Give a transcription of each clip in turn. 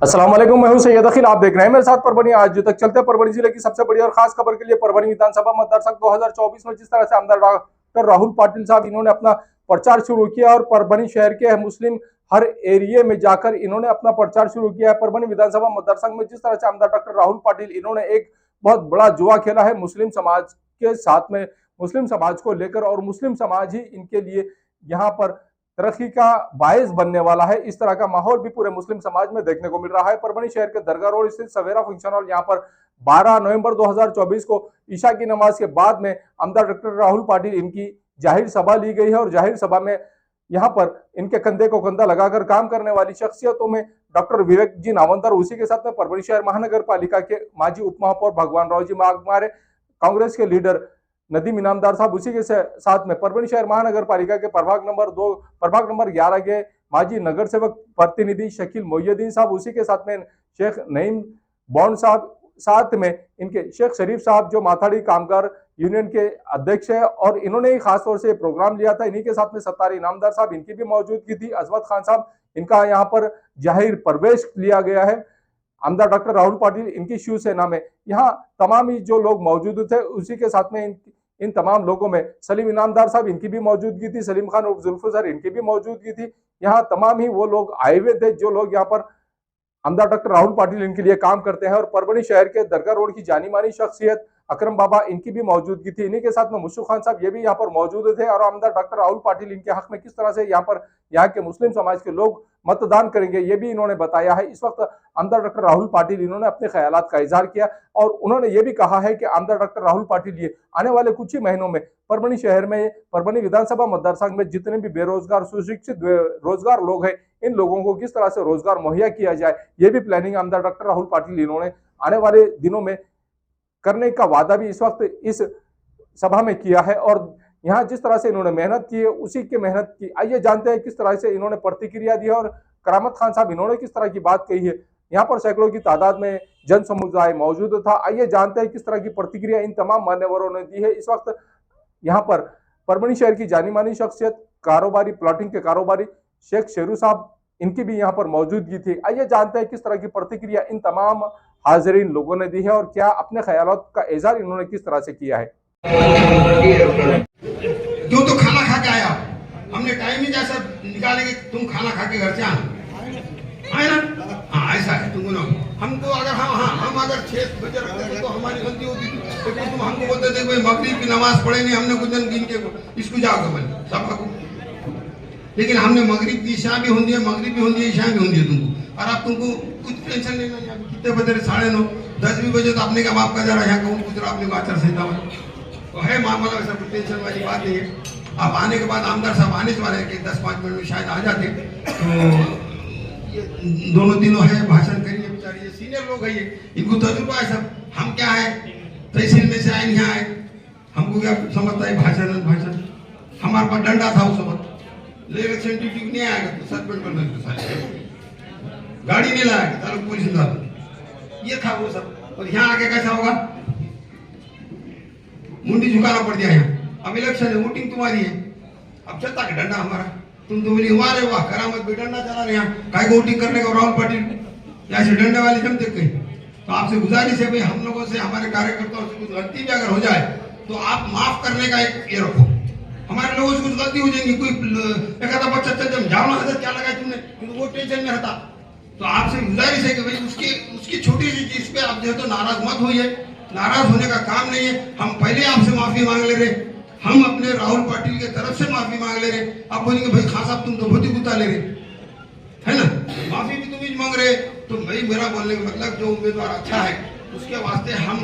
अस्सलाम वालेकुम, मैं हूं सैयद अखिल। आप देख रहे हैं मेरे साथ परभनी। आज तक चलते हैं परभनी जिले की सबसे बड़ी और खास खबर के लिए। परभनी विधानसभा मतदार 2024 में जिस तरह से आमदार डॉक्टर राहुल पाटिल साहब इन्होंने अपना प्रचार शुरू किया और परभनी शहर के मुस्लिम हर एरिया में जाकर इन्होंने अपना प्रचार शुरू किया है। परभनी विधानसभा मतदार में जिस तरह से आमदार डॉक्टर राहुल पाटिल इन्होंने एक बहुत बड़ा जुआ खेला है मुस्लिम समाज के साथ में, मुस्लिम समाज को लेकर, और मुस्लिम समाज ही इनके लिए यहाँ पर तरक्की का बायस बनने वाला है। इस तरह का माहौल भी पूरे मुस्लिम समाज में देखने को मिल रहा है। परभनी शहर के दरगाह रोड स्थित सवेरा फंक्शन हॉल, यहाँ पर 12 नवंबर 2024 को ईशा की नमाज के बाद में आमदार डॉक्टर राहुल पाटिल इनकी जाहिर सभा ली गई है और जाहिर सभा में यहाँ पर इनके कंधे को कंधा लगाकर काम करने वाली शख्सियतों में डॉक्टर विवेक जी नावंतर, उसी के साथ में परभनी शहर महानगर पालिका के माजी उप महापौर भगवान राव जी माघमारे, कांग्रेस के लीडर नदीम इनामदार साहब, उसी के साथ में परभनी शहर महानगर पालिका के प्रभाग नंबर 11 के माजी नगर सेवक प्रतिनिधि शकील मोहिउद्दीन साहब, उसी के साथ में शेख नईम बॉन्ड साहब, साथ में इनके शेख शरीफ साहब जो माथाड़ी कामगार यूनियन के अध्यक्ष है, और इन्होंने ही खास तौर से प्रोग्राम लिया था। इन्हीं के साथ में सत्तार इनामदार साहब, इनकी भी मौजूदगी थी। अजमत खान साहब, इनका यहाँ पर जाहिर प्रवेश लिया गया है। आमदार डॉक्टर राहुल पाटिल इनकी शिवसेना में, यहाँ तमाम ही जो लोग मौजूद थे, उसी के साथ में इन तमाम लोगों में सलीम इनामदार साहब, इनकी भी मौजूदगी थी। सलीम खान उर्फ जुल्फिकार, इनकी भी मौजूदगी थी। यहाँ तमाम ही वो लोग आए हुए थे जो लोग यहाँ पर आमदार डॉक्टर राहुल पाटिल इनके लिए काम करते हैं। और परभनी शहर के दरगाह रोड की जानी मानी शख्सियत अकरम बाबा, इनकी भी मौजूदगी थी। इन्हीं के साथ में मुशफ़ खान साहब, ये भी यहाँ पर मौजूद थे। और आमदार डॉक्टर राहुल पाटिल इनके हक में किस तरह से यहाँ के मुस्लिम समाज के लोग मतदान करेंगे, ये भी इन्होंने बताया है। इस वक्त आमदार डॉक्टर राहुल पाटिल इन्होंने अपने ख्यालात का इजहार किया और उन्होंने ये भी कहा है कि आमदार डॉक्टर राहुल पाटिल ये आने वाले कुछ ही महीनों में परभनी शहर में, परभनी विधानसभा मतदार में जितने भी बेरोजगार सुशिक्षित रोजगार लोग हैं, इन लोगों को किस तरह से रोजगार मुहैया किया जाए, ये भी प्लानिंग आमदार डॉक्टर राहुल पाटिल इन्होंने आने वाले दिनों में करने का वादा भी इस वक्त इस सभा में किया है। और यहाँ जिस तरह से इन्होंने मेहनत की है, उसी की मेहनत की आइए जानते हैं किस तरह से इन्होंने प्रतिक्रिया दी है। और करामत खान साहब, इन्होंने किस तरह की बात कही है। यहाँ पर सैकड़ों की तादाद में जन समुदाय मौजूद था। आइए जानते हैं किस तरह की प्रतिक्रिया इन तमाम मान्यवरों ने दी है। इस वक्त यहाँ पर परभनी शहर की जानी मानी शख्सियत, कारोबारी, प्लॉटिंग के कारोबारी शेख शेरू साहब, इनकी भी यहाँ पर मौजूदगी थी। आइए जानते हैं किस तरह की प्रतिक्रिया इन तमाम हाजिरीन लोगों ने दी है और क्या अपने ख्यालात का इजहार इन्होंने किस तरह से किया है। जो तो खाना खा के आया, हमने टाइम ही जैसा निकाले कि तुम खाना खा के घर से आना है ना। हाँ ऐसा है तुमको ना, हमको अगर हम अगर 6 बजे रखते तो हमारी गलती होती थी। तो तुम हमको बोलते थे भाई मगरिब की नमाज पढ़े नहीं, हमने कुछ दिन गिन के इसको जाओगे बोले सब को। लेकिन हमने मगरिब की ईशा भी होती है, मगरिब भी होती है, ईशा भी होती है तुमको। और अब तुमको कुछ टेंशन नहीं है। कितने बजे? 9:30 10 भी बजे तो आपने क्या माफ कर जा रहा है। यहाँ कहूँ कुछ आपने को आचार संहिता में तो है मामला, वैसा कुछ टेंशन वाली बात नहीं है। आप आने के बाद आमदार साहब आने वाले हैं कि 10-5 मिनट में शायद आ जाते। तो दोनों तीनों है, भाषण करिए। बेचारे ये सीनियर लोग है, ये इनको तजुर्बा है सब। हम क्या है, तहसील में से आए, यहाँ आए, हमको क्या समझता है भाषण। हमारे पास डंडा था उस वक्त, इलेक्शन ड्यूटी नहीं आएगा तो सस्पेंड कर देंगे, गाड़ी नहीं लाएगा तालुक पुलिस इंतजार, ये था वो सब। और यहाँ आके कैसा होगा, मुंडी झुकाना पड़ दिया। यहाँ अब इलेक्शन है, वोटिंग तुम्हारी है, अब चलता है डंडा हमारा। तुम तो बोली हमारे वाह करामत भी डंडा चला रहे, यहाँ काय को वोटिंग करने का राहुल पाटिल यहाँ से डंडे वाले जमते कहीं। तो आपसे गुजारिश है भाई, हम लोगों से, हमारे कार्यकर्ताओं से कुछ गलती भी अगर हो जाए तो आप माफ करने का एक ये रखो। हमारे लोगों से कुछ गलती हो जाएगी, कोई एक आधा बच्चा चल जाओ ना हजरत क्या लगा तुमने, तो वो टेंशन में रहता। तो आपसे गुजारिश है कि भाई उसकी छोटी सी चीज पे आप जो तो नाराज मत होइए। नाराज होने का काम नहीं है। हम पहले आपसे माफी मांग ले रहे, हम अपने राहुल पाटिल के तरफ से माफी मांग ले रहे। आप बोलेंगे भाई खान साहब तुम तो बहुत ही गुस्सा ले रहे है ना, माफी भी तुम ही मांग रहे। तो भाई मेरा बोलने का मतलब जो उम्मीदवार अच्छा है उसके वास्ते हम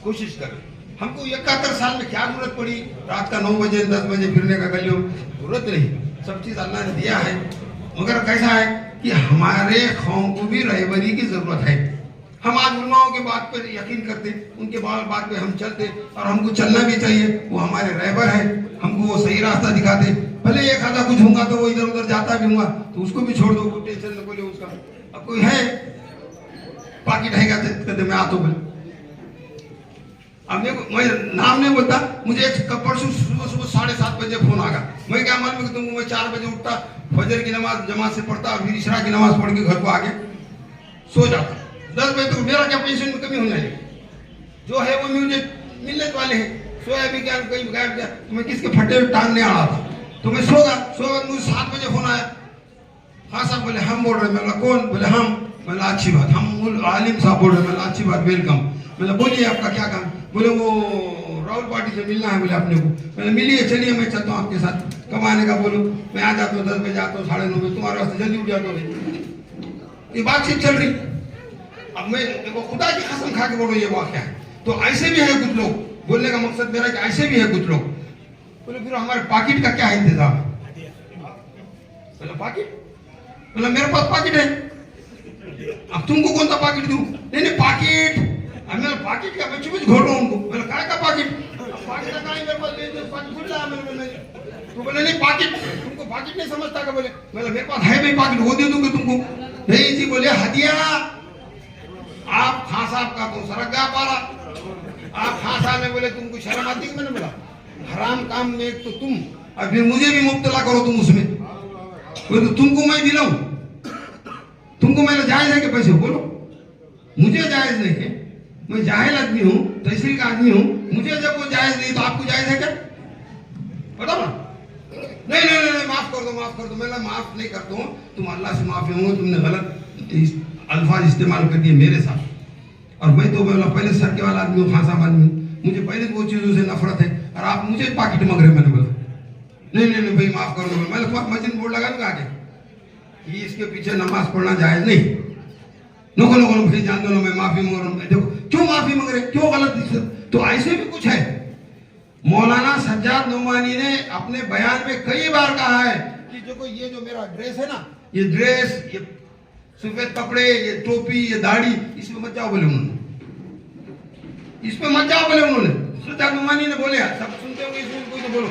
कोशिश करें। हमको 71 साल में क्या जरूरत पड़ी रात का 9 बजे 10 बजे फिरने का, गलियों जरूरत नहीं। सब चीज अल्लाह ने दिया है। मगर कैसा है कि हमारे कौम को भी रहबरी की जरूरत है। हम आज उलमाओं के बात पर यकीन करते, उनके बात पे हम चलते, और हमको चलना भी चाहिए। वो हमारे रहबर है, हमको वो सही रास्ता दिखाते। भले एक आधा कुछ होगा तो वो इधर उधर जाता भी होगा तो उसको भी छोड़ दो, कोई टेंशन न बोले उसका। अब कोई है पाकिट है कहते मैं आता हूँ, अब मैं नाम नहीं बोलता। मुझे परसों सुबह 7:30 बजे फोन आ गया। मैं क्या मालूम कि तुमको मैं 4 बजे उठता, फजर की नमाज जमात से पढ़ता, फिर इशरा की नमाज पढ़ के घर को आ गया। सो जाता, 10 बजे तक मेरा क्या पेंशन में कमी होने लगी, जो है वो मुझे मिलने वाले हैं। सोया भी क्या, कहीं गायब गया, तो मैं किसके फटे हुए टांग नहीं आ रहा था, तो मैं सोगा मुझे 7 बजे फोन आया, हाँ साहब बोले हम बोल रहे, मैं कौन, बोले हम, मैंने अच्छी बात, हम आलिम साहब बोल रहे, मैंने अच्छी बात, वेलकम। मैंने बोलिए आपका क्या काम, बोले वो राहुल पार्टी से मिलना है बोले अपने को। मैंने मिलिए, चलिए मैं चलता हूँ आपके साथ कमाने का। बोलो मैं आ जाता हूँ 10 बजे आता हूँ, 9:30 बजे, तुम्हारे वास्ते जल्दी उठ जाता हूँ। ये बातचीत चल रही, अब मैं देखो खुदा की कसम खा के बोलो ये वाक्य है। तो ऐसे भी है कुछ लोग, बोलने का मकसद मेरा कि ऐसे भी है कुछ लोग। बोले फिर हमारे पाकिट का क्या इंतजाम है, बोले पाकिट, बोला मेरे पास पाकिट है, अब तुमको कौन सा पाकिट दूं, नहीं पाकिट, मैं पाकिट का बच्चे कुछ घोट रहा हूं उनको। बोला काय का पाकिट, पाकिट का मेरे पास ले दो, पाकिट खुला है मेरे, तो बोले नहीं पाकिट, तुमको पाकिट नहीं समझता का, बोले मेरे पास है भाई पाकिट, वो दे दूंगा तुमको। नहीं जी, बोले हदिया, आप खां साहब का तो सरगा पारा, आप खां साहब ने बोले तुमको शर्म आती है, मैंने बोला हराम काम में एक तो तुम, और फिर मुझे भी मुब्तला करो तुम उसमें, बोले तो तुमको मैं दिलाऊं, तुमको मैंने जायज है कि पैसे, बोलो मुझे जायज नहीं है, मैं जाहिल आदमी हूँ, तहसील का आदमी हूँ, मुझे जब वो जायज नहीं तो आपको जायज है क्या, बताओ ना। नहीं माफ कर दो, मैं माफ नहीं करता हूँ, तुम अल्लाह से माफी होंगे, तुमने गलत अल्फाज इस्तेमाल कर दिए मेरे साथ, और मैं तो बोला पहले सर के वाला आदमी हूँ, खासा आदमी हूँ, मुझे पहले वो चीजों से नफरत है, और आप मुझे पाकिट मांग रहे। मैंने बोला नहीं भाई माफ कर दो, मैंने मस्जिद बोर्ड लगा दूंगा आगे, इसके पीछे नमाज पढ़ना जायज नहीं, नो भाई जान दो, मैं माफी मांग रहा हूँ। देखो क्यों माफी मांग रहे, क्यों गलत, तो ऐसे भी कुछ है। मौलाना सज्जाद नोमानी ने अपने बयान में कई बार कहा है कि देखो ये जो मेरा ड्रेस है ना, ये ड्रेस, ये सफेद कपड़े, ये टोपी, ये दाढ़ी, इसमें मत जाओ बोले उन्होंने, इसमें मत जाओ बोले उन्होंने, सज्जाद नोमानी ने बोले, सब सुनते होंगे इसमें कोई तो बोलो,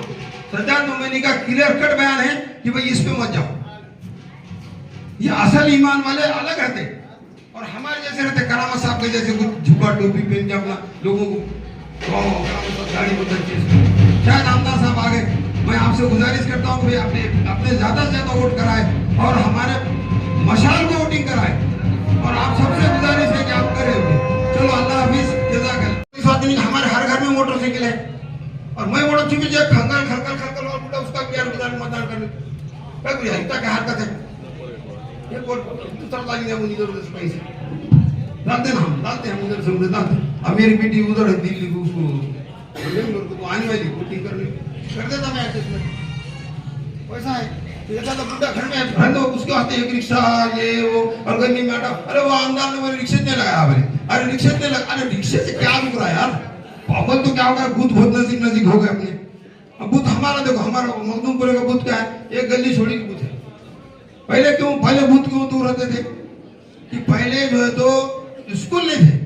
सज्जाद नोमानी का क्लियर कट बयान है कि भाई इस पे मत जाओ। ये असल ईमान वाले अलग रहते, और हमारे जैसे रहते करामत साहब के जैसे कुछ झुका टोपी पहन के अपना लोगों को गाड़ी को शायद आमदार साहब आ गए। मैं आपसे गुजारिश करता हूँ कि अपने ज्यादा से ज्यादा वोट कराए और हमारे मशाल को वोटिंग कराए, और आप सबसे गुजारिश है कि आप करें। चलो अल्लाह हाफिज, जज़ाकल्लाह। हमारे हर घर में मोटरसाइकिल है, और मैं मोटर चुकी जाए खंगल खलकल और बुढ़ा उसका मतदान करने क्या हरकत है, ये डालते हैं हम उधर से उधर डालते। अब मेरी बेटी उधर है दिल्ली को, उसको बेंगलोर को, तो आने वाली वोटिंग करने कर देता मैं एडजस्टमेंट, पैसा है तो ऐसा तो बुढ़ा घर में भर दो, उसके वास्ते एक रिक्शा ये वो, और गर्मी में आटा, अरे वो आमदार ने मेरे रिक्शे ने लगाया, अरे रिक्शे ने लगा, अरे रिक्शे से क्या रुक रहा है यार, पागल तो क्या होगा, बुद्ध बहुत नजदीक हो गए अपने। अब बुद्ध हमारा देखो, हमारा मखदूमपुर का बुद्ध क्या है, एक गली छोड़ी बुद्ध है। पहले बुद्ध क्यों दूर रहते थे कि पहले जो है तो स्कूल नहीं थे,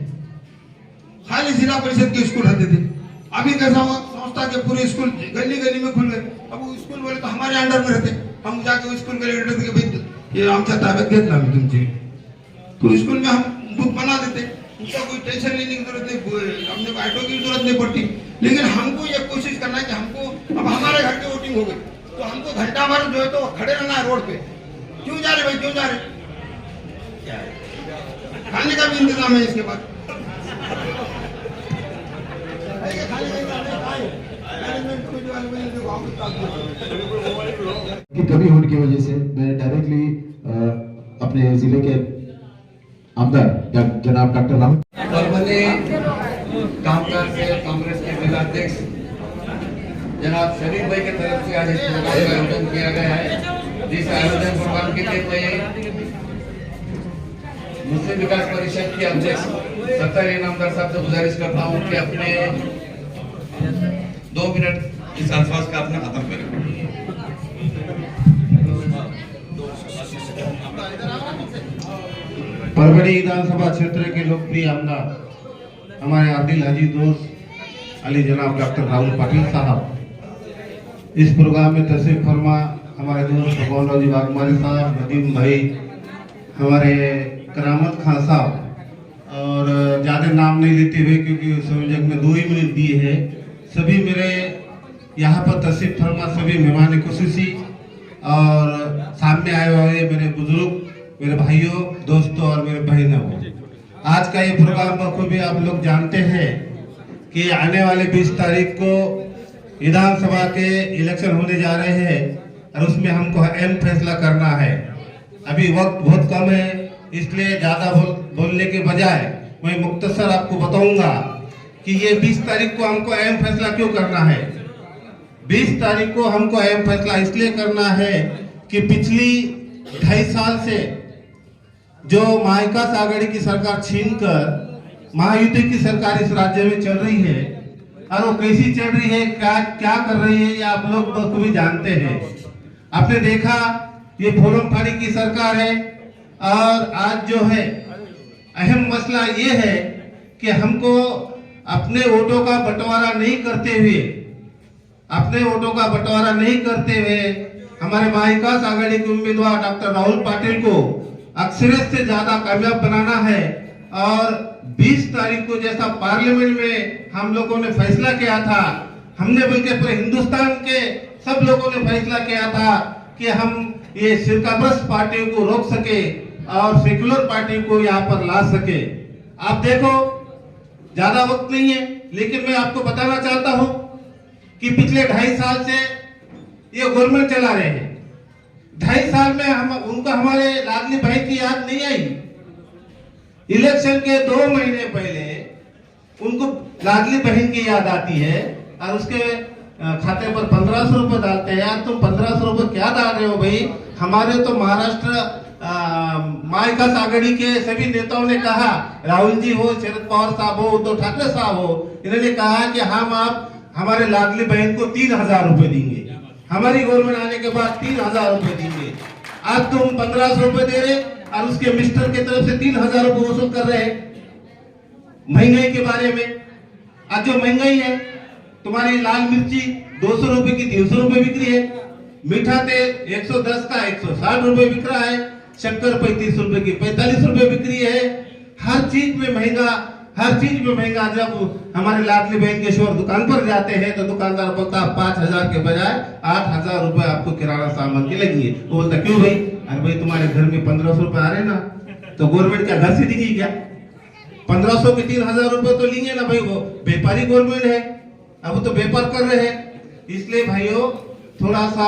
खाली जिला परिषद के स्कूल रहते थे। अभी कैसा हुआ, संस्था के पूरे स्कूल गली में खुल गए। अब वो स्कूल वाले तो हमारे अंडर में रहते, हम जाके वो स्कूल के लीडर के भाई ये आमच्या ताब्यात घेतला मी तुमची, तो स्कूल में हम बुक बना देते, उसका कोई टेंशन लेने की जरूरत नहीं, अपने को ऑटो की जरूरत नहीं पड़ती। लेकिन हमको ये कोशिश करना है कि हमको अब हमारे घर की वोटिंग हो गई तो हमको घंटा भर जो है तो खड़े रहना है रोड पे। क्यों जा रहे भाई, क्यों जा रहे, खाने का भी इंतजाम है इसके बाद, की कमी होने की वजह से मैं डायरेक्टली अपने जिले के आमदार जनाब डॉक्टर राहुल कांग्रेस के जिलाध्यक्ष जनाब शरीफ भाई की तरफ से आज इस प्रोग्राम का आयोजन किया गया है, जिस आयोजन प्रोग्राम के तहत मैं मुस्लिम विकास परिषद के अध्यक्ष सत्तर इनामदार साहब से गुजारिश करता हूँ कि अपने 2 मिनट इस अल्फाज का अपना खत्म करें। परभणी विधानसभा क्षेत्र के लोकप्रिय आमदार हमारे आदिल हाजी दोस्त अली जनाब डॉक्टर राहुल पाटिल साहब इस प्रोग्राम में तशरीफ फरमा, हमारे दोस्त भगवान जी वाघमारी साहब, नदीम भाई, हमारे करामत खान साहब, और ज़्यादा नाम नहीं लेते हुए क्योंकि संयोजक में 2 ही मिनट दिए हैं, सभी मेरे यहाँ पर तशरीफ फरमा, सभी मेहमान खुसूसी और सामने आए हुए मेरे बुजुर्ग मेरे भाइयों, दोस्तों और मेरे बहनों, आज का ये प्रोग्राम बखूबी आप लोग जानते हैं कि आने वाले 20 तारीख को विधानसभा के इलेक्शन होने जा रहे हैं और उसमें हमको अहम फैसला करना है। अभी वक्त बहुत कम है, इसलिए ज़्यादा बोलने के बजाय मैं मुख्तसर आपको बताऊंगा कि ये 20 तारीख को हमको अहम फैसला क्यों करना है। 20 तारीख को हमको अहम फैसला इसलिए करना है कि पिछली 2.5 साल से जो महाविकास आघाड़ी की सरकार छीनकर महायुति की सरकार इस राज्य में चल रही है और वो कैसी चल रही है, क्या कर रही है, ये आप लोग बखूबी जानते हैं। आपने देखा ये फोरम फाड़ी की सरकार है और आज जो है अहम मसला ये है कि हमको अपने वोटों का बंटवारा नहीं करते हुए हमारे महाविकास आघाड़ी के उम्मीदवार डॉक्टर राहुल पाटिल को अक्सरियत से ज्यादा कामयाब बनाना है। और 20 तारीख को जैसा पार्लियामेंट में हम लोगों ने फैसला किया था, हमने बल्कि पूरे हिंदुस्तान के सब लोगों ने फैसला किया था कि हम ये शिरकाबरस्त पार्टियों को रोक सके और सेक्युलर पार्टी को यहाँ पर ला सके। आप देखो, ज्यादा वक्त नहीं है, लेकिन मैं आपको बताना चाहता हूँ कि पिछले 2.5 साल से ये गवर्नमेंट चला रहे हैं। 2.5 साल में उनको हमारे लाडली बहन की याद नहीं आई। इलेक्शन के 2 महीने पहले उनको लाडली बहन की याद आती है और उसके खाते पर 1500 रुपए डालते हैं। यार तुम 1500 रुपए क्या डाल रहे हो भाई? हमारे तो महाराष्ट्र महाविकास आघाड़ी के सभी नेताओं ने कहा, राहुल जी हो, शरद पवार साहब हो, उद्धव ठाकरे साहब हो, इन्होंने कहा कि हम आप हमारे लाडली बहन को 3000 रुपए देंगे। हमारी गवर्नमेंट आने के बाद 3000 रुपए देंगे। आज तुम 1500 रुपए दे रहे और उसके मिस्टर की तरफ से 3000 रुपए वसूल कर रहे हैं। महंगाई के बारे में, आज जो महंगाई है, तुम्हारी लाल मिर्ची 200 रुपए की 300 रुपए बिक रही है, मीठा तेल 110 का 160 रुपए बिक रहा है, शक्कर 35 रुपए की 45 रुपए बिक रही है। हर चीज में महंगा। जब हमारे लाडली बहन के शोर दुकान पर जाते हैं तो दुकानदार बोलता 5000 के बजाय 8000 रुपए आपको किराना सामान के लगेंगे। वो बोलता क्यों भाई? अरे भाई तुम्हारे घर में 1500 रुपए आ रहे ना, तो गवर्नमेंट क्या घर से देगी क्या? 1500 के 3000 रुपए तो लेंगे ना भाई, वो व्यापारी गवर्नमेंट है, अब तो व्यापार कर रहे हैं। इसलिए भाइयों, थोड़ा सा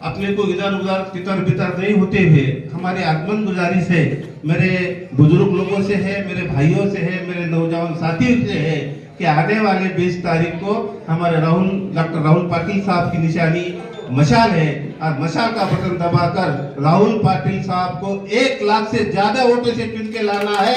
अपने को इधर उधर तितर बितर नहीं होते हुए हमारे आगमन गुजारिश है, मेरे बुजुर्ग लोगों से है, मेरे भाइयों से है, मेरे नौजवान साथियों से है कि आने वाले 20 तारीख को हमारे डॉक्टर राहुल पाटिल साहब की निशानी मशाल है और मशाल का बटन दबाकर राहुल पाटिल साहब को 1 लाख से ज्यादा वोटों से चुन के लाना है।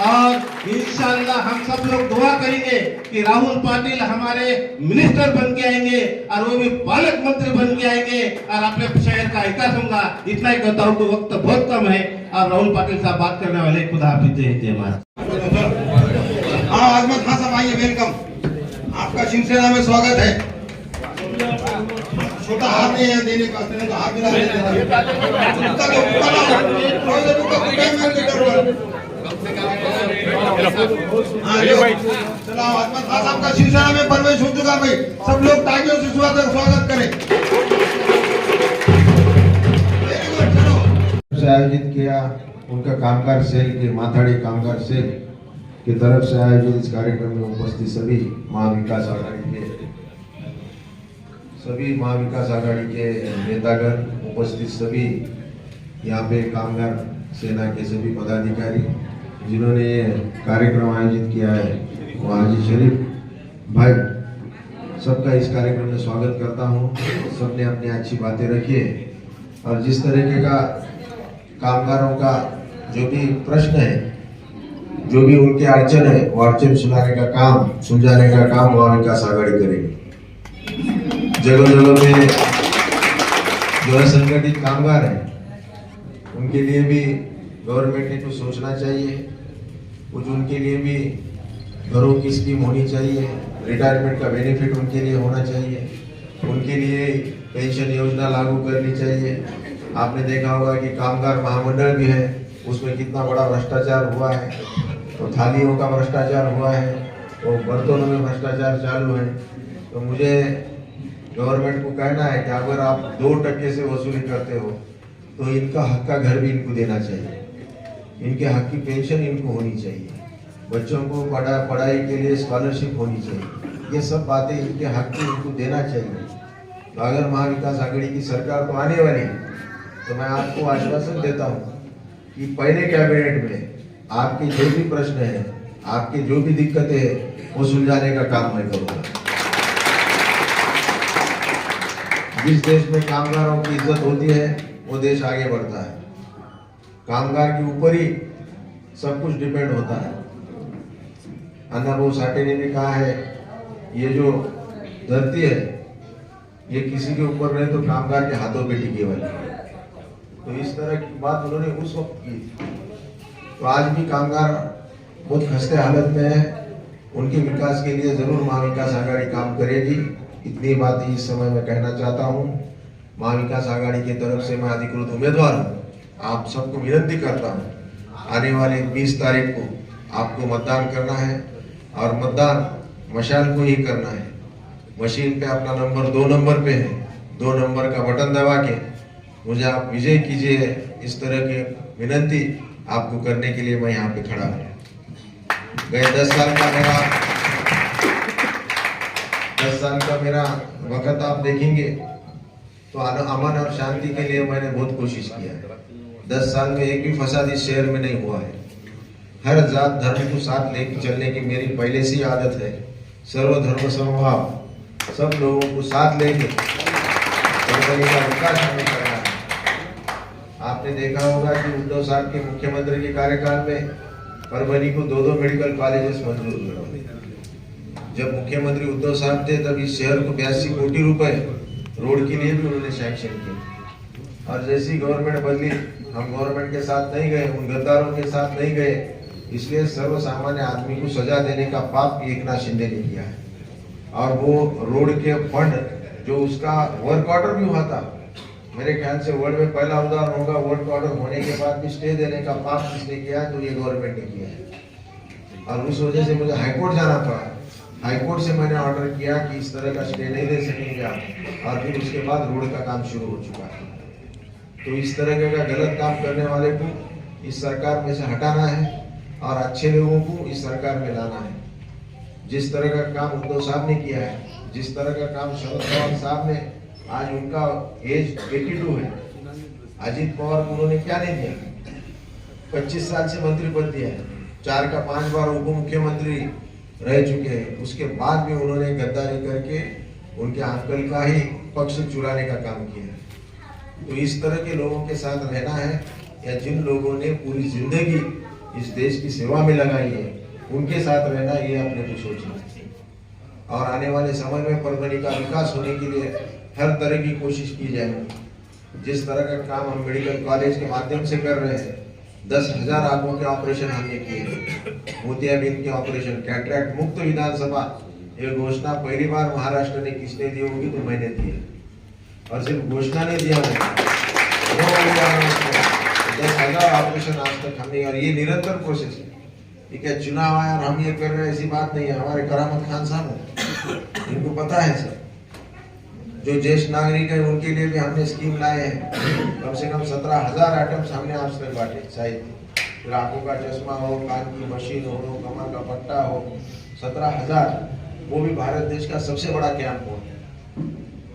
और इंशाल्लाह हम सब लोग दुआ करेंगे कि राहुल पाटिल हमारे मिनिस्टर बन के आएंगे और वो भी पालक मंत्री बन के आएंगे और अपने शहर का विकास होगा। इतना ही कहता हूँ, तो वक्त बहुत कम है और राहुल पाटिल साहब बात करने वाले। खुदा हाफिज, जय हिंद, जय भारत। हाँ, आजमत खान साहब आइए, वेलकम। आपका शिवसेना में स्वागत है। छोटा हाथ नहीं है देने का, तो हाथ मिला चलो, आजमत खान साहब का शिवसेना में प्रवेश हो चुका भाई। सब लोग तालियों से स्वागत करें। आयोजित किया उनका कामगार सेल के माथाड़ी कामगार सेल की तरफ से आयोजित इस कार्यक्रम में उपस्थित सभी महाविकास आघाड़ी के नेतागण, उपस्थित सभी यहाँ पे कामगार सेना के सभी पदाधिकारी जिन्होंने ये कार्यक्रम आयोजित किया है, वो हाजी शरीफ भाई, सबका इस कार्यक्रम में स्वागत करता हूँ। सबने अपनी अच्छी बातें रखी है और जिस तरीके का कामगारों का जो भी प्रश्न है, जो भी उनके अड़चन है, वो अड़चन सुलझाने का काम महाविकास आघाड़ी करेगी। जगह जगह पे जो असंगठित कामगार हैं, उनके लिए भी गवर्नमेंट ने कुछ सोचना चाहिए, कुछ उनके लिए भी घरों की स्कीम होनी चाहिए, रिटायरमेंट का बेनिफिट उनके लिए होना चाहिए, उनके लिए पेंशन योजना लागू करनी चाहिए। आपने देखा होगा कि कामगार महामंडल भी है, उसमें कितना बड़ा भ्रष्टाचार हुआ है, तो थालियों का भ्रष्टाचार हुआ है, तो बर्तनों में भ्रष्टाचार चालू है। तो मुझे गवर्नमेंट को कहना है कि अगर आप 2% से वसूली करते हो तो इनका हक का घर भी इनको देना चाहिए, इनके हक की पेंशन इनको होनी चाहिए, बच्चों को पढ़ाई के लिए स्कॉलरशिप होनी चाहिए। ये सब बातें इनके हक की इनको देना चाहिए। तो अगर महाविकास आघाड़ी की सरकार तो आने वाली है, तो मैं आपको आश्वासन देता हूँ कि पहले कैबिनेट में आपके जो भी प्रश्न है, आपकी जो भी दिक्कतें है, वो सुलझाने का काम मैं करूँगा। जिस देश में कामगारों की इज्जत होती है वो देश आगे बढ़ता है। कामगार के ऊपर ही सब कुछ डिपेंड होता है। अन्नाभाऊ साठे ने भी कहा है, ये जो धरती है ये किसी के ऊपर नहीं तो कामगार के हाथों पे टिके वाली है। तो इस तरह की बात उन्होंने उस वक्त की। तो आज भी कामगार बहुत खस्ते हालत में है, उनके विकास के लिए जरूर महाविकास आघाड़ी काम करेगी। इतनी बात इस समय मैं कहना चाहता हूँ। महाविकास आघाड़ी की तरफ से मैं अधिकृत उम्मीदवार हूँ। आप सबको विनती करता हूँ, आने वाले 20 तारीख को आपको मतदान करना है और मतदान मशाल को ही करना है। मशीन पे अपना नंबर 2 नंबर पे है, 2 नंबर का बटन दबा के मुझे आप विजय कीजिए। इस तरह की विनती आपको करने के लिए मैं यहाँ पे खड़ा हूँ। गए 10 साल का मेरा वक्त आप देखेंगे तो अमन और शांति के लिए मैंने बहुत कोशिश किया है। 10 साल में एक भी फसाद इस शहर में नहीं हुआ है। हर जात धर्म को साथ लेकर चलने की मेरी पहले से आदत है। सर्वधर्म समभाव, सब लोगों को साथ लेके परभनी का विकास हमें करना है। आपने देखा होगा कि उद्धव साहब के मुख्यमंत्री के कार्यकाल में परभनी को 2 मेडिकल कॉलेजेस मंजूर हुए। जब मुख्यमंत्री उद्धव साहब थे तब इस शहर को 82 कोटी रुपए रोड के लिए भी उन्होंने सैंक्शन किए। और जैसी गवर्नमेंट बदली, हम गवर्नमेंट के साथ नहीं गए, उन गद्दारों के साथ नहीं गए, इसलिए सर्वसामान्य आदमी को सजा देने का पाप एकनाथ शिंदे ने किया है। और वो रोड के फंड जो उसका वर्क ऑर्डर भी हुआ था, मेरे ख्याल से वर्ल्ड में पहला उदाहरण होगा, वर्क ऑर्डर होने के बाद भी स्टे देने का पाप किसने किया है? तो ये गवर्नमेंट ने किया है। और उस वजह से मुझे हाईकोर्ट जाना पड़ा। हाईकोर्ट से मैंने ऑर्डर किया कि इस तरह का स्टे नहीं दे सकेंगे आप, और फिर उसके बाद रोड का काम शुरू हो चुका है। तो इस तरह का गलत काम करने वाले को इस सरकार में से हटाना है और अच्छे लोगों को इस सरकार में लाना है। जिस तरह का काम उद्धव साहब ने किया है, जिस तरह का काम शरद पवार साहब ने, आज उनका एज 82 है। अजीत पवार को उन्होंने क्या नहीं दिया? 25 साल से मंत्री पद दिया है, 4 का 5 बार उप मुख्यमंत्री रह चुके हैं। उसके बाद भी उन्होंने गद्दारी करके उनके अंकल का ही पक्ष चुराने का काम किया है। तो इस तरह के लोगों के साथ रहना है, या जिन लोगों ने पूरी जिंदगी इस देश की सेवा में लगाई है उनके साथ रहना, ये अपने को सोचना। और आने वाले समय में परभनी का विकास होने के लिए हर तरह की कोशिश की जाएगी। जिस तरह का काम हम मेडिकल कॉलेज के माध्यम से कर रहे हैं, 10,000 आंखों के ऑपरेशन हमने किए, मोतियाबिंद के ऑपरेशन, कैटरैक्ट मुक्त विधानसभा, ये घोषणा पहली बार महाराष्ट्र ने किसने दी होगी? तो मैंने दी है। और सिर्फ घोषणा नहीं दिया मैंने, 10,000 ऑपरेशन आज तक हमने, और ये निरंतर प्रोसेस है। ये क्या चुनाव आया और हम ये कर रहे हैं ऐसी बात नहीं है। हमारे करामत खान साहब हैं, इनको पता है सर। जो ज्येष्ठ नागरिक है उनके लिए भी हमने स्कीम लाए हैं। कम से कम 17,000 आइटम्स हमने आज तक बांटे। शायद आंखों का चश्मा हो, कान की मशीन हो, कमर का पट्टा हो, 17,000, वो भी भारत देश का सबसे बड़ा कैंप हो।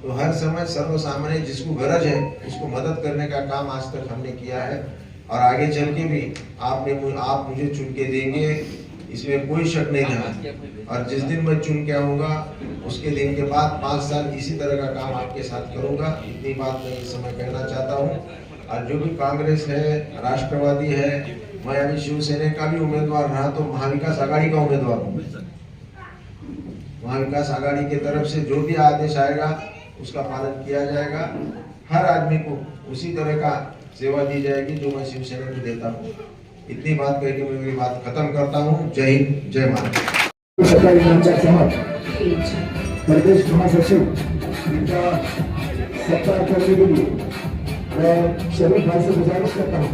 तो हर समय सर्वसामान्य जिसको गरज है उसको मदद करने का काम आज तक हमने किया है, और आगे चल के भी आप मुझे चुन के देंगे, इसमें कोई शक नहीं है। और जिस दिन मैं चुन के आऊँगा उसके दिन के बाद 5 साल इसी तरह का काम आपके साथ करूँगा। इतनी बात मैं इस समय कहना चाहता हूँ। और जो भी कांग्रेस है, राष्ट्रवादी है, मैं अभी शिवसेना का भी उम्मीदवार रहा तो महाविकास आघाड़ी का उम्मीदवार हूँ। महाविकास आघाड़ी की तरफ से जो भी आदेश आएगा उसका पालन किया जाएगा। हर आदमी को उसी तरह का सेवा दी जाएगी जो मैं शिवसेना को देता हूँ। इतनी बात करके मैं मेरी बात खत्म करता हूँ। जय हिंद, जय महाराष्ट्र। प्रदेश महासचिव इनका सत्कार करने के लिए मैं शरीफ भाई से गुजारिश करता हूँ।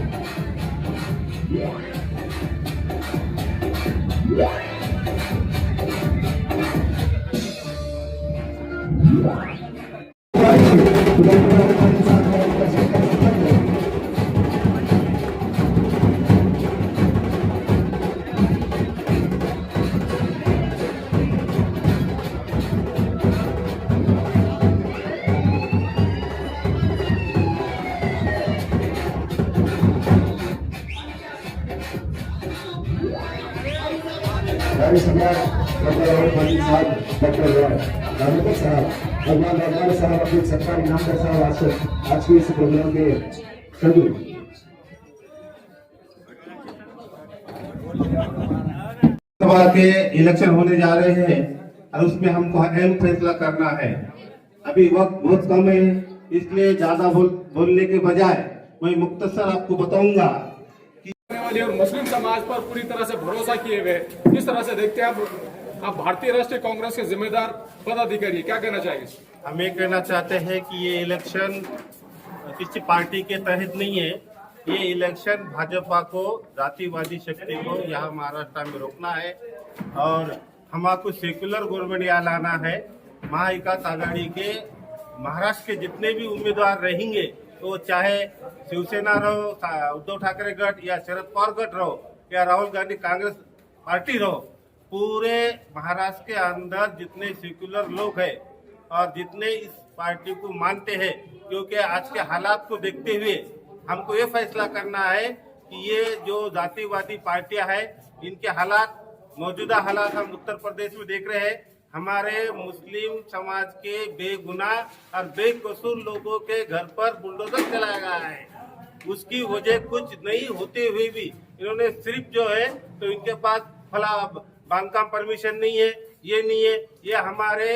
हमारे सरदार डॉक्टर राहुल पाटिल साहब, डॉक्टर रामनगर साहब, भगवान रामनगर साहब, अब्दुल सत्तार इनामदार साहब आज के इस प्रोग्राम के सदस्य। सभा के इलेक्शन होने जा रहे हैं और उसमें हमको अहम फैसला करना है। अभी वक्त बहुत कम है, इसलिए ज्यादा बोलने के बजाय मैं मुख्तसर आपको बताऊंगा कि और मुस्लिम समाज पर पूरी तरह से भरोसा किए हुए किस तरह से देखते हैं आप भारतीय राष्ट्रीय कांग्रेस के जिम्मेदार पदाधिकारी, क्या कहना चाहेंगे? हम ये कहना चाहते हैं कि ये इलेक्शन किसी पार्टी के तहत नहीं है। ये इलेक्शन भाजपा को, जातिवादी शक्ति को यहाँ महाराष्ट्र में रोकना है और हमको सेक्युलर गवर्नमेंट यहाँ लाना है। महाविकास आघाड़ी के महाराष्ट्र के जितने भी उम्मीदवार रहेंगे, तो चाहे शिवसेना रहो, उद्धव ठाकरे गठ या शरद पवार गठ रहो या राहुल गांधी कांग्रेस पार्टी रहो, पूरे महाराष्ट्र के अंदर जितने सेक्युलर लोग हैं और जितने इस पार्टी को मानते हैं, क्योंकि आज के हालात को देखते हुए हमको ये फैसला करना है कि ये जो जातिवादी पार्टियां हैं, इनके हालात, मौजूदा हालात हम उत्तर प्रदेश में देख रहे हैं। हमारे मुस्लिम समाज के बेगुनाह और बेकसूर लोगों के घर पर बुलडोजर चलाया गया है। उसकी वजह कुछ नहीं होते हुए भी इन्होंने सिर्फ जो है, तो इनके पास फला बांधकाम परमिशन नहीं है, ये नहीं है, ये हमारे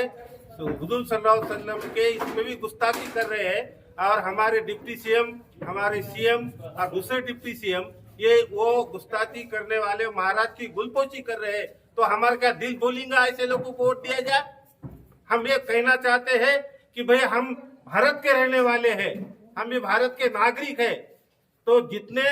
हुजूर सल्लल्लाहु अलैहि वसल्लम के इसमें भी गुस्ताखी कर रहे हैं। और हमारे डिप्टी सीएम, हमारे सीएम और दूसरे डिप्टी सीएम, ये वो गुस्ताखी करने वाले महाराज की गुलपोची कर रहे हैं। तो हमारा क्या दिल बोलेंगे ऐसे लोगों को वोट दिया जाए? हम ये कहना चाहते हैं कि भाई हम भारत के रहने वाले हैं, हम ये भारत के नागरिक हैं, तो जितने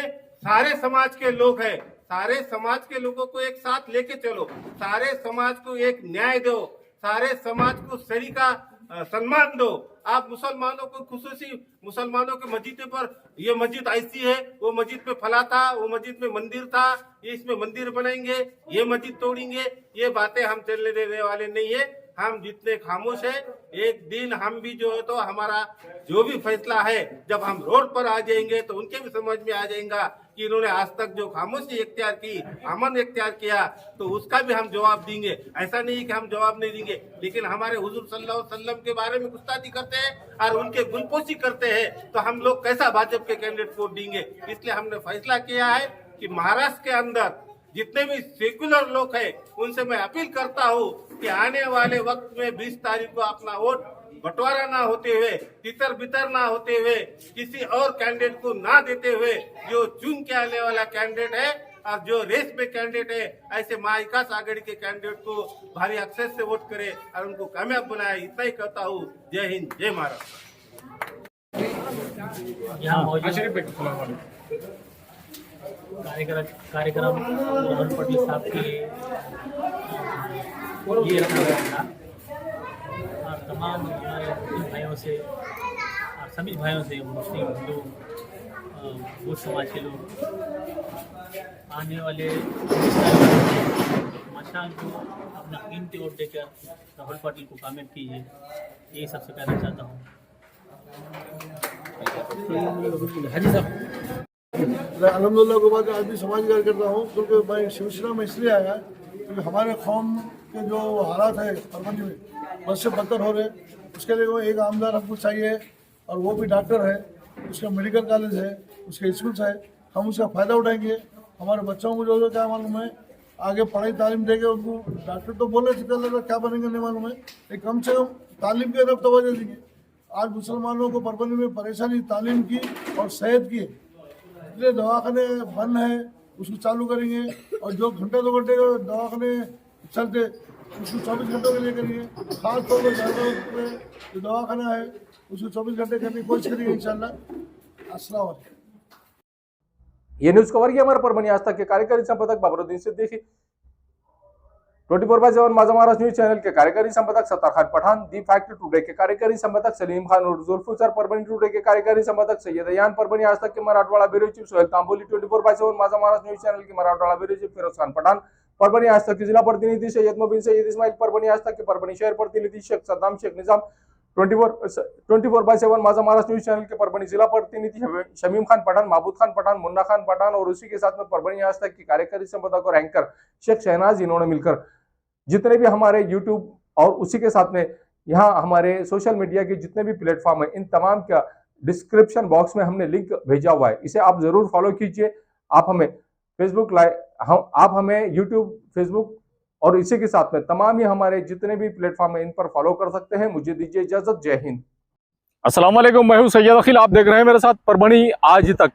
सारे समाज के लोग हैं, सारे समाज के लोगों को एक साथ लेके चलो, सारे समाज को एक न्याय दो, सारे समाज को सही का सम्मान दो। आप मुसलमानों को, खुसूसी मुसलमानों के मस्जिद पर, ये मस्जिद ऐसी है, वो मस्जिद पे फला था, वो मस्जिद में मंदिर था, ये इसमें मंदिर बनाएंगे, ये मस्जिद तोड़ेंगे, ये बातें हम चलने देने वाले नहीं है। हम जितने खामोश है, एक दिन हम भी जो है, तो हमारा जो भी फैसला है, जब हम रोड पर आ जाएंगे तो उनके भी समझ में आ जाएगा कि इन्होंने आज तक जो खामोशी इख्तियार की, अमन इख्तियार किया, तो उसका भी हम जवाब देंगे। ऐसा नहीं कि हम जवाब नहीं देंगे, लेकिन हमारे हुजूर सल्लल्लाहु अलैहि वसल्लम के बारे में गुस्ताखी करते हैं और उनके गुलपोशी करते हैं, तो हम लोग कैसा भाजपा के कैंडिडेट को देंगे? इसलिए हमने फैसला किया है कि महाराष्ट्र के अंदर जितने भी सेक्युलर लोग हैं, उनसे मैं अपील करता हूँ कि आने वाले वक्त में 20 तारीख को अपना वोट बंटवारा ना होते हुए, तितर बितर ना होते हुए, किसी और कैंडिडेट को ना देते हुए, जो चुन के आने वाला कैंडिडेट है और जो रेस में कैंडिडेट है, ऐसे महाविकास आघाड़ी के कैंडिडेट को भारी एक्सेस से वोट करे और उनको कामयाब बनाए। इतना ही कहता हूँ। जय हिंद, जय महाराष्ट्र। कार्यक्रम राहुल पाटिल साहब के ये रखा गया था और तमाम हमारे मुस्लिम भाइयों से और सभी भाइयों से, मुस्लिम, हिंदू, बौद्ध समाज के लोग आने वाले मशाल को अपना कीमती वोट देकर राहुल पाटिल को कामयाब कीजिए, यही सबसे कहना चाहता हूँ। हाजी साहब, अलहमदुलिल्लाह के बाद आज भी समाज कार्यकर्ता हूँ, क्योंकि मैं शिवसेना में इसलिए आया क्योंकि हमारे कौम के जो हालात है परमंज में बस से बदतर हो रहे, उसके लिए वो एक आमदार हमको चाहिए और वो भी डॉक्टर है, उसका मेडिकल कॉलेज है, उसके स्कूल्स है, हम उसका फ़ायदा उठाएंगे। हमारे बच्चों को जो क्या मालूम है, आगे पढ़ाई तालीम देंगे, उनको डॉक्टर तो बोले क्या बनेंगे नहीं मालूम है, लेकिन कम से कम तालीम की तरफ तवज्जो देंगे। आज मुसलमानों को परमंज में परेशानी तालीम की और सेहत की, इसलिए दवाखाने बंद है, उसको चालू करेंगे। और जो घंटे 2 घंटे दवाखाने चलते, उसको 24 घंटों के लिए करेंगे। खास तौर पर जो दवाखाना है, उसको 24 घंटे करने की कोशिश करेंगे इंशाल्लाह। अस्सलाम वालेकुम। ये न्यूज कवर किया हमारे परभणी आज तक के कार्यकारी संपादक बाबरुद्दीन सिद्दीकी, 24/7 माझा महाराष्ट्र न्यूज चैनल के कार्यकारी संपादक Sattar Khan Pathan, the fact today के कार्यकारी संपादक सलीम खान और जुल्फिकार, परभणी टुडे के कार्यकारी संपादक सैयद अयान, परभणी आज तक के मराठवाड़ा ब्यूरो चीफ सोहेल तांबोली, 24/7 माझा महाराष्ट्र न्यूज चैनल के मराठवाड़ा ब्यूरो चीफ फिरोज खान पठान, परभणी आज तक के जिला प्रतिनिधि सैयद मुबीन सैयद इस्माइल, परभणी आज तक के परभणी शहर प्रतिनिधि शेख सद्दाम शेख निजाम, 24/7 माझा महाराष्ट्र न्यूज चैनल के परभणी जिला प्रतिनिधि शमीम खान पठान, महबूद खान पठान, मुन्ना खान पठान और उसी के साथ में परभणी आज तक की कार्यकारी संपादक और एंकर शेख शहनाज, इन्होंने मिलकर जितने भी हमारे यूट्यूब और उसी के साथ में यहाँ हमारे सोशल मीडिया के जितने भी प्लेटफॉर्म है, इन तमाम का डिस्क्रिप्शन बॉक्स में हमने लिंक भेजा हुआ है, इसे आप जरूर फॉलो कीजिए। आप हमें फेसबुक लाइव, आप हमें यूट्यूब, फेसबुक और इसी के साथ में तमाम ही हमारे जितने भी प्लेटफॉर्म है इन पर फॉलो कर सकते हैं। मुझे दीजिए इजाजत। जय हिंद। अस्सलाम वालेकुम, मैं हूं सैयद अखिल। आप देख रहे हैं मेरे साथ परभणी आज तक।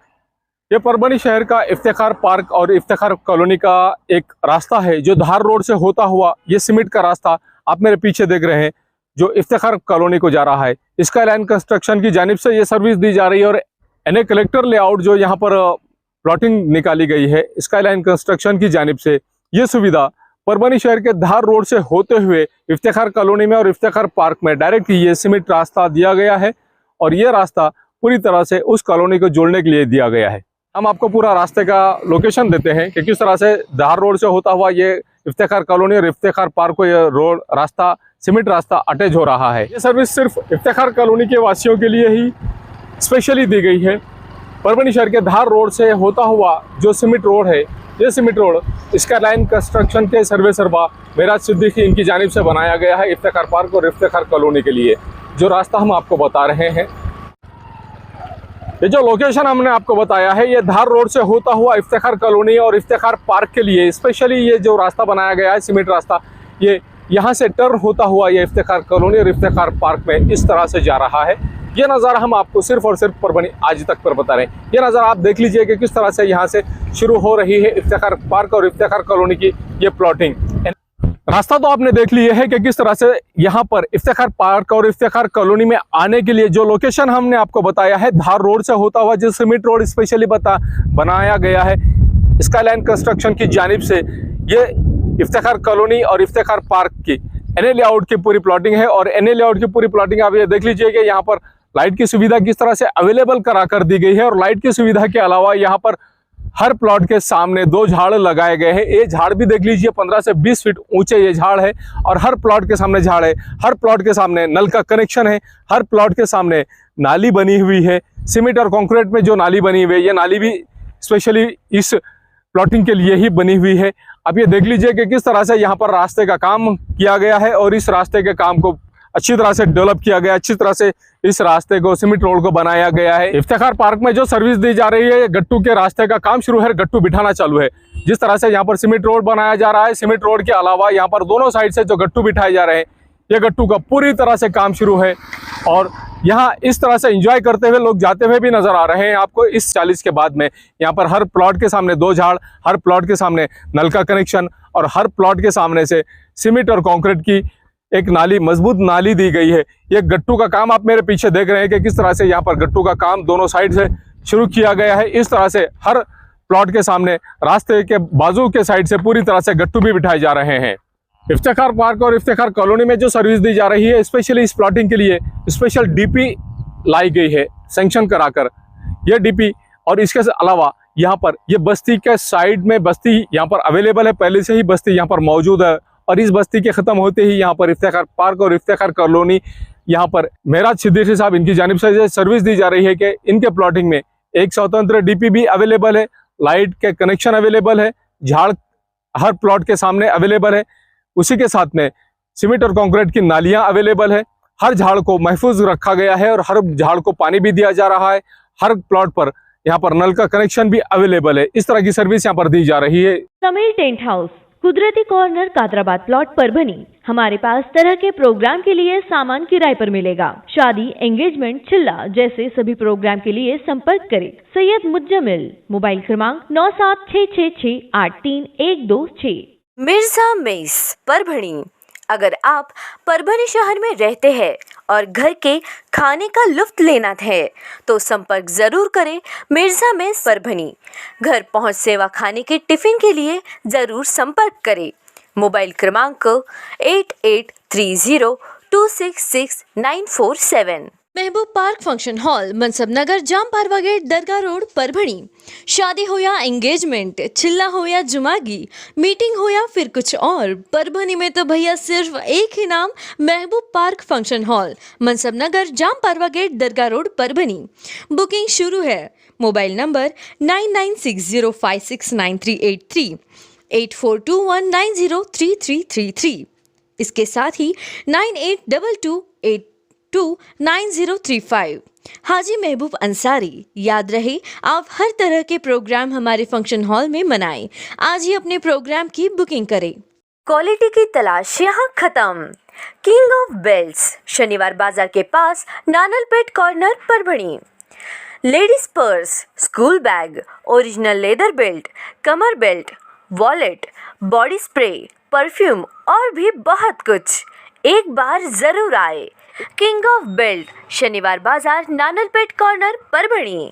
ये परभणी शहर का इफ्तिखार पार्क और इफ्तिखार कॉलोनी का एक रास्ता है जो धार रोड से होता हुआ ये सीमेंट का रास्ता आप मेरे पीछे देख रहे हैं जो इफ्तिखार कॉलोनी को जा रहा है। स्काई लाइन कंस्ट्रक्शन की जानिब से ये सर्विस दी जा रही है और एनए कलेक्टर लेआउट जो यहाँ पर प्लॉटिंग निकाली गई है स्काई लाइन कंस्ट्रक्शन की जानिब से, ये सुविधा परभणी शहर के धार रोड से होते हुए इफ्तिखार कॉलोनी में और इफ्तिखार पार्क में डायरेक्ट ये सीमेंट रास्ता दिया गया है और ये रास्ता पूरी तरह से उस कॉलोनी को जोड़ने के लिए दिया गया है। हम आपको पूरा रास्ते का लोकेशन देते हैं कि किस तरह से धार रोड से होता हुआ ये इफ्तिखार कॉलोनी और इफ्तिखार पार्क को ये रोड रास्ता, सीमेंट रास्ता अटैच हो रहा है। ये सर्विस सिर्फ इफ्तिखार कॉलोनी के वासियों के लिए ही स्पेशली दी गई है। परभणी शहर के धार रोड से होता हुआ जो सीमेंट रोड है, ये cement road sky line construction के सर्वे सर्वा मेराज सिद्दीकी इनकी जानिब से बनाया गया है इफ्तिखार पार्क और इफ्तिखार कॉलोनी के लिए। जो रास्ता हम आपको बता रहे हैं, ये जो लोकेशन हमने आपको बताया है, ये धार रोड से होता हुआ इफ्तिखार कॉलोनी और इफ्तिखार पार्क के लिए स्पेशली ये जो रास्ता बनाया गया है सीमेंट रास्ता, ये यहाँ से टर्न होता हुआ ये इफ्तिखार कॉलोनी और इफ्तिखार पार्क में इस तरह से जा रहा है। ये नज़ारा हम आपको सिर्फ और सिर्फ परभणी आज तक पर बता रहे हैं। ये नज़ारा आप देख लीजिए कि किस तरह से यहाँ से शुरू हो रही है इफ्तिखार पार्क और इफ्तिखार कॉलोनी की ये प्लॉटिंग। रास्ता तो आपने देख लिया है कि किस तरह से यहाँ पर इफ्तिखार पार्क और इफ्तिखार कॉलोनी में आने के लिए जो लोकेशन हमने आपको बताया है, धार रोड से होता हुआ जो सीमेंट रोड स्पेशली बनाया गया है स्काई लाइन कंस्ट्रक्शन की जानिब से, ये इफ्तिखार कॉलोनी और इफ्तिखार पार्क की एनए लेआउट की पूरी प्लॉटिंग है। और एनए लेआउट की पूरी प्लॉटिंग आप ये देख लीजिए कि यहाँ पर लाइट की सुविधा किस तरह से अवेलेबल करा कर दी गई है और लाइट की सुविधा के अलावा यहाँ पर हर प्लॉट के सामने 2 झाड़ लगाए गए हैं। ये झाड़ भी देख लीजिए 15 से 20 फीट ऊंचे ये झाड़ है और हर प्लॉट के सामने झाड़ है। हर प्लॉट के सामने नल का कनेक्शन है। हर प्लॉट के सामने नाली बनी हुई है। सीमेंट और कंक्रीट में जो नाली बनी हुई है, ये नाली भी स्पेशली इस प्लॉटिंग के लिए ही बनी हुई है। अब ये देख लीजिए कि किस तरह से यहाँ पर रास्ते का काम किया गया है और इस रास्ते के काम को अच्छी तरह से डेवलप किया गया, अच्छी तरह से इस रास्ते को सीमेंट रोड को बनाया गया है। इफ्तिखार पार्क में जो सर्विस दी जा रही है, गट्टू के रास्ते का काम शुरू है, गट्टू बिठाना चालू है। जिस तरह से यहाँ पर सीमेंट रोड बनाया जा रहा है, सीमेंट रोड के अलावा यहाँ पर दोनों साइड से जो गट्टू बिठाए जा रहे हैं, ये गट्टू का पूरी तरह से काम शुरू है और यहाँ इस तरह से एंजॉय करते हुए लोग जाते हुए भी नजर आ रहे हैं आपको। इस 40 के बाद में यहाँ पर हर प्लॉट के सामने 2 झाड़, हर प्लॉट के सामने नल का कनेक्शन और हर प्लॉट के सामने से सीमेंट और कंक्रीट की एक नाली, मजबूत नाली दी गई है। ये गट्टू का काम आप मेरे पीछे देख रहे हैं कि किस तरह से यहाँ पर गट्टू का काम दोनों साइड से शुरू किया गया है। इस तरह से हर प्लॉट के सामने रास्ते के बाजू के साइड से पूरी तरह से गट्टू भी बिठाए जा रहे हैं। इफ्तिखार पार्क और इफ्तिखार कॉलोनी में जो सर्विस दी जा रही है, स्पेशली इस प्लॉटिंग के लिए स्पेशल डीपी लाई गई है सैंक्शन कराकर। यह डीपी और इसके अलावा यहाँ पर ये बस्ती के साइड में बस्ती यहाँ पर अवेलेबल है, पहले से ही बस्ती यहाँ पर मौजूद है और इस बस्ती के ख़त्म होते ही यहाँ पर इफ्तिखार पार्क और इफ्तिखार कॉलोनी, यहाँ पर मेराज सिद्दीकी साहब इनकी जानिब से सर्विस दी जा रही है कि इनके प्लॉटिंग में एक स्वतंत्र डीपी भी अवेलेबल है, लाइट के कनेक्शन अवेलेबल है, झाड़ हर प्लॉट के सामने अवेलेबल है। उसी के साथ में सीमेंट और कंक्रीट की नालियाँ अवेलेबल है। हर झाड़ को महफूज रखा गया है और हर झाड़ को पानी भी दिया जा रहा है। हर प्लॉट पर यहाँ पर नल का कनेक्शन भी अवेलेबल है। इस तरह की सर्विस यहाँ पर दी जा रही है। समीर टेंट हाउस, कुदरती कॉर्नर, कादराबाद प्लॉट, परभणी। हमारे पास तरह के प्रोग्राम के लिए सामान किराए पर मिलेगा। शादी, एंगेजमेंट, चिल्ला जैसे सभी प्रोग्राम के लिए संपर्क करें सैयद मुज्जमिल। मोबाइल क्रमांक 9766683126। मिर्जा मेस, परभणी। अगर आप परभणी शहर में रहते हैं और घर के खाने का लुत्फ लेना है तो संपर्क जरूर करें मिर्जा मेस, परभणी। घर पहुंच सेवा खाने के टिफिन के लिए जरूर संपर्क करें। मोबाइल क्रमांक 8830266947। महबूब पार्क फंक्शन हॉल, मनसब नगर, जाम पारवा गेट, दरगाह रोड, परभणी। शादी हो या एंगेजमेंट, चिल्ला हो या जुमागी, मीटिंग हो या फिर कुछ और, परभणी में तो भैया सिर्फ एक ही नाम, महबूब पार्क फंक्शन हॉल, मनसब नगर, जाम पारवा गेट, दरगाह रोड, परभणी। बुकिंग शुरू है। Mobile number 9960569383, 8421903333। इसके साथ ही 9822829035। हाजी महबूब अंसारी। याद रहे, आप हर तरह के प्रोग्राम हमारे फंक्शन हॉल में मनाएं। आज ही अपने प्रोग्राम की बुकिंग करें। क्वालिटी की तलाश यहाँ खत्म। किंग ऑफ बेल्ट्स, शनिवार बाजार के पास, Nanalpet corner, Parbhani. Ladies purse, school bag, original leather belt, कमर belt, wallet, body spray, perfume और भी बहुत कुछ। एक बार जरूर आए। किंग ऑफ बेल्ट, शनिवार बाजार, नानलपेट कॉर्नर, परभणी।